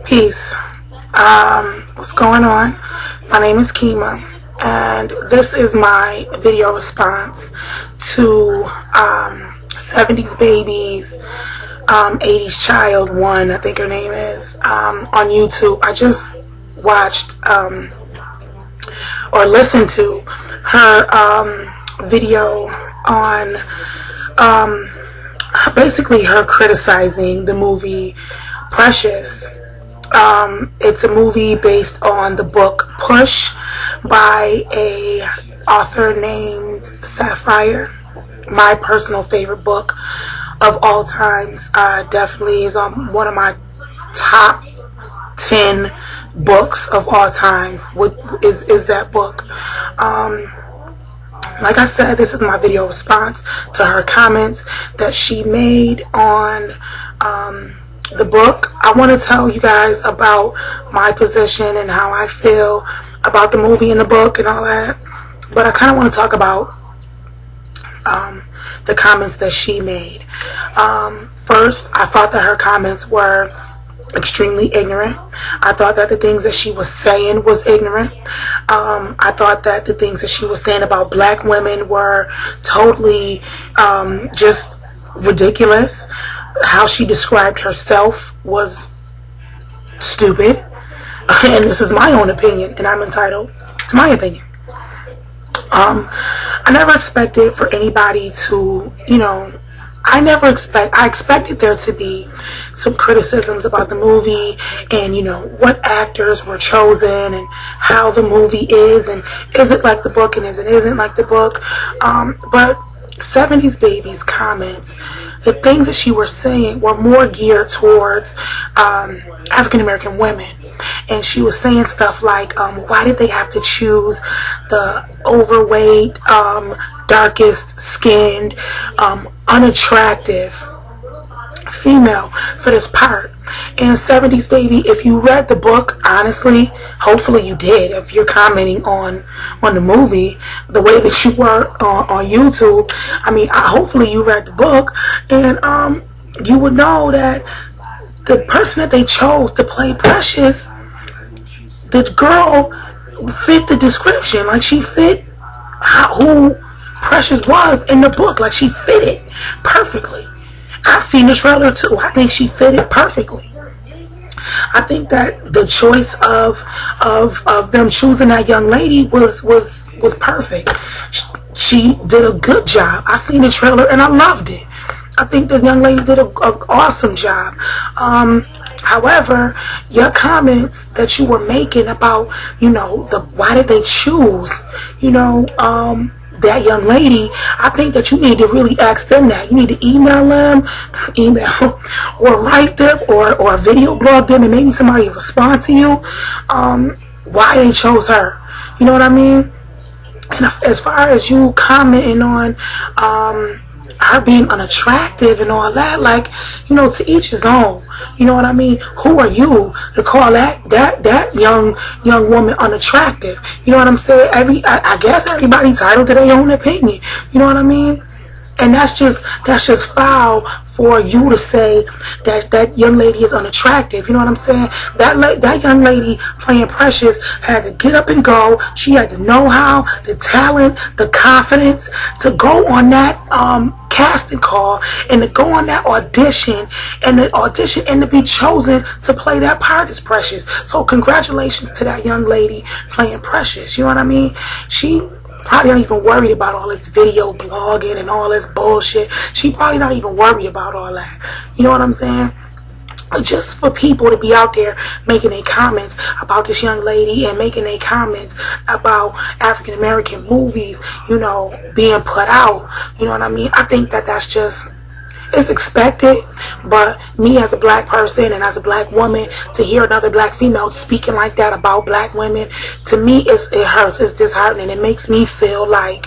Peace. What's going on? My name is Kima, and this is my video response to 70s Babies, 80s Child 1, I think her name is, on YouTube. I just watched or listened to her video on basically her criticizing the movie Precious. It's a movie based on the book Push by a author named Sapphire. My personal favorite book of all times. Definitely is one of my top 10 books of all times. Is that book. Like I said, this is my video response to her comments that she made on the book. I want to tell you guys about my position and how I feel about the movie and the book and all that. But I kind of want to talk about the comments that she made. First, I thought that her comments were extremely ignorant. I thought that the things that she was saying was ignorant. I thought that the things that she was saying about black women were totally just ridiculous. How she described herself was stupid. And this is my own opinion, and I'm entitled to my opinion. I never expected for anybody to, I expected there to be some criticisms about the movie and, what actors were chosen and how the movie is and is it like the book and isn't like the book. But 70s Babies comments, the things that she was saying were more geared towards African American women. And she was saying stuff like, why did they have to choose the overweight, darkest skinned, unattractive female for this part? And 70s Baby, if you read the book, honestly, hopefully you did. If you're commenting on the movie the way that you were on YouTube, I mean, hopefully you read the book, and you would know that the person that they chose to play Precious, the girl fit the description. Like, she fit who Precious was in the book. Like, she fit it perfectly. I've seen the trailer too. I think she fit it perfectly. I think that the choice of them choosing that young lady was perfect. She did a good job. I seen the trailer and I loved it. I think the young lady did an awesome job. However, your comments that you were making about, why did they choose, that young lady, I think that you need to really ask them that. You need to email them, or write them, or video blog them, and maybe somebody will respond to you, why they chose her. You know what I mean? And as far as you commenting on her being unattractive and all that, like, to each his own. You know what I mean? Who are you to call that young woman unattractive? You know what I'm saying? I guess everybody entitled to their own opinion. You know what I mean? And that's just foul for you to say that young lady is unattractive. You know what I'm saying? That young lady playing Precious had to get up and go. She had the know-how, the talent, the confidence to go on that casting call and to go on that audition and to be chosen to play that part as Precious. So congratulations to that young lady playing Precious. You know what I mean? She probably not even worried about all this video blogging and all this bullshit. She probably not even worried about all that. You know what I'm saying? Just for people to be out there making their comments about this young lady and making their comments about African American movies, being put out. You know what I mean? I think that that's just, it's expected. But me as a black person and as a black woman, to hear another black female speaking like that about black women, to me it hurts. It's disheartening. It makes me feel like,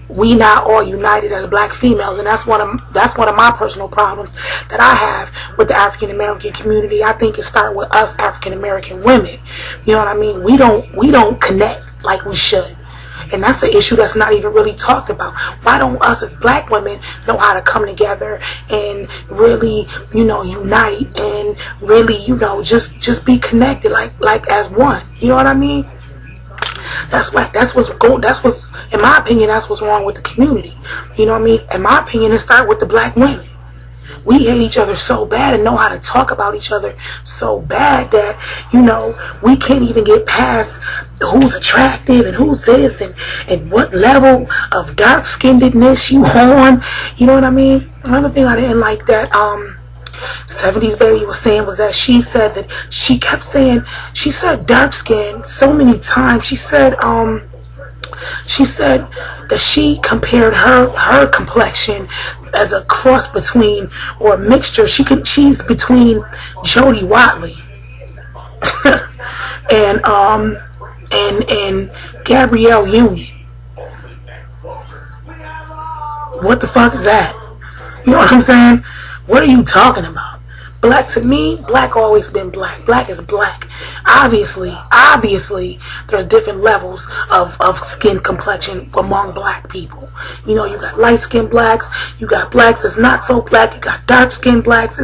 we not all united as black females, and that's one of my personal problems that I have with the African American community. I think it starts with us African American women. You know what I mean? We don't connect like we should. And that's an issue that's not even really talked about. Why don't us as black women know how to come together and really, you know, unite and really, you know, just be connected like as one. You know what I mean? That's what's in my opinion, that's what's wrong with the community. You know what I mean? In my opinion, it starts with the black women. We hate each other so bad and know how to talk about each other so bad that, you know, we can't even get past who's attractive and who's this and what level of dark-skinnedness you on. You know what I mean? Another thing I didn't like that 70s baby was saying was that she said that she kept saying, she said dark skin so many times. She said that she compared her complexion as a cross between, or a mixture. She's between Jodie Watley and Gabrielle Union. What the fuck is that? You know what I'm saying? What are you talking about? Black, to me, black always been black. Black is black. Obviously, there's different levels of skin complexion among black people. You know, you got light-skinned blacks, you got blacks that's not so black, you got dark-skinned blacks.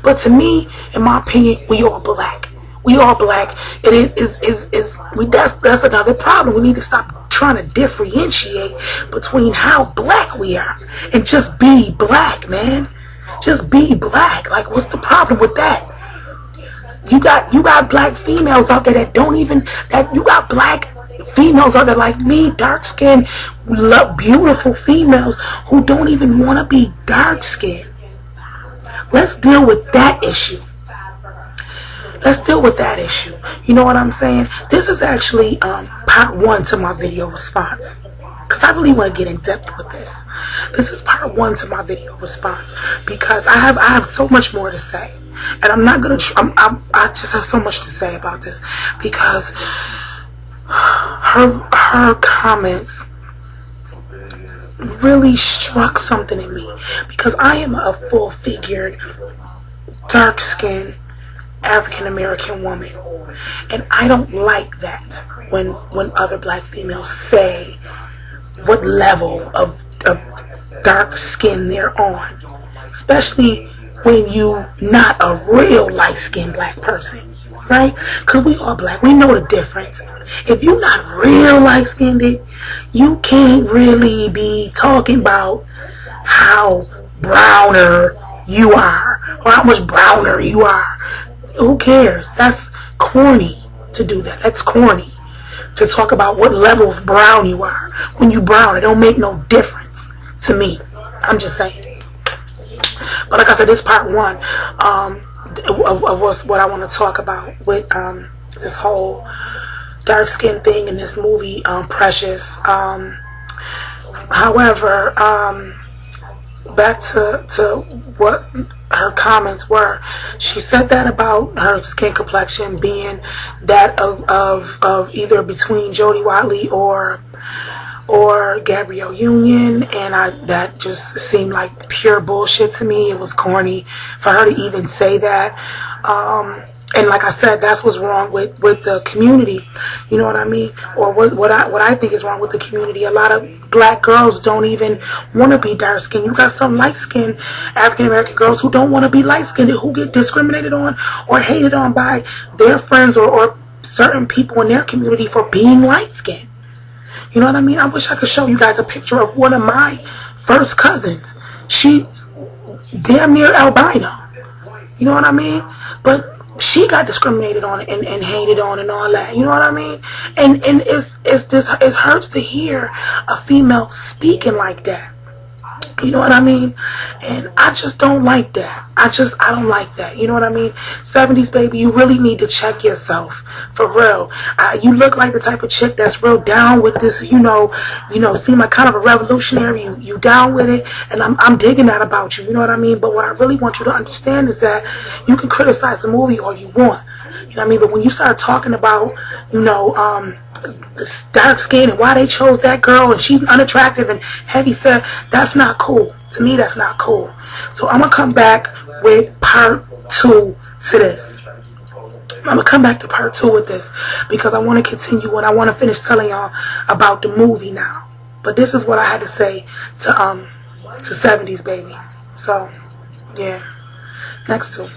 But to me, in my opinion, we all black. We all black. And that's another problem. We need to stop trying to differentiate between how black we are and just be black, man. Just be black. Like, what's the problem with that? You got black females out there that don't even, you got black females out there like me, dark skinned, beautiful females who don't even want to be dark skinned. Let's deal with that issue. Let's deal with that issue. You know what I'm saying? This is actually part 1 to my video response, because I really want to get in depth with this. This is part 1 to my video response, because I have so much more to say, and I'm not gonna. I just have so much to say about this, because her comments really struck something in me, because I am a full-figured, dark-skinned African American woman, and I don't like that when other black females say what level of dark skin they're on, especially when you not a real light-skinned black person, right? Because we all black, we know the difference. If you're not real light-skinned, you can't really be talking about how browner you are or how much browner you are. Who cares? That's corny to do that. That's corny to talk about what level of brown you are. When you brown, it don't make no difference to me. I'm just saying. But like I said, this part 1 of what I want to talk about with this whole dark skin thing in this movie, Precious. However, back to what her comments were. She said that about her skin complexion being that of either between Jodie Watley or Gabrielle Union, and that just seemed like pure bullshit to me. It was corny for her to even say that. And like I said, that's what's wrong with the community. You know what I mean? Or what I think is wrong with the community. A lot of black girls don't even want to be dark skinned. You got some light skinned African American girls who don't want to be light skinned, who get discriminated on or hated on by their friends or certain people in their community for being light skinned. You know what I mean? I wish I could show you guys a picture of one of my first cousins. She's damn near albino. You know what I mean? But she got discriminated on and hated on and all that. You know what I mean? And it hurts to hear a female speaking like that. You know what I mean? And I just don't like that. I don't like that. You know what I mean? 70s baby, you really need to check yourself. For real. You look like the type of chick that's real down with this, you know, seem like kind of a revolutionary. You down with it, and I'm digging that about you. You know what I mean? But what I really want you to understand is that you can criticize the movie all you want. You know what I mean? But when you start talking about, you know, the dark skin and why they chose that girl and she's unattractive and heavy set, that's not cool. To me, that's not cool. So I'm gonna come back with part 2 to this. I'm gonna come back to part 2 with this because I want to continue and I want to finish telling y'all about the movie now. But this is what I had to say to 70s baby. So yeah, next 2.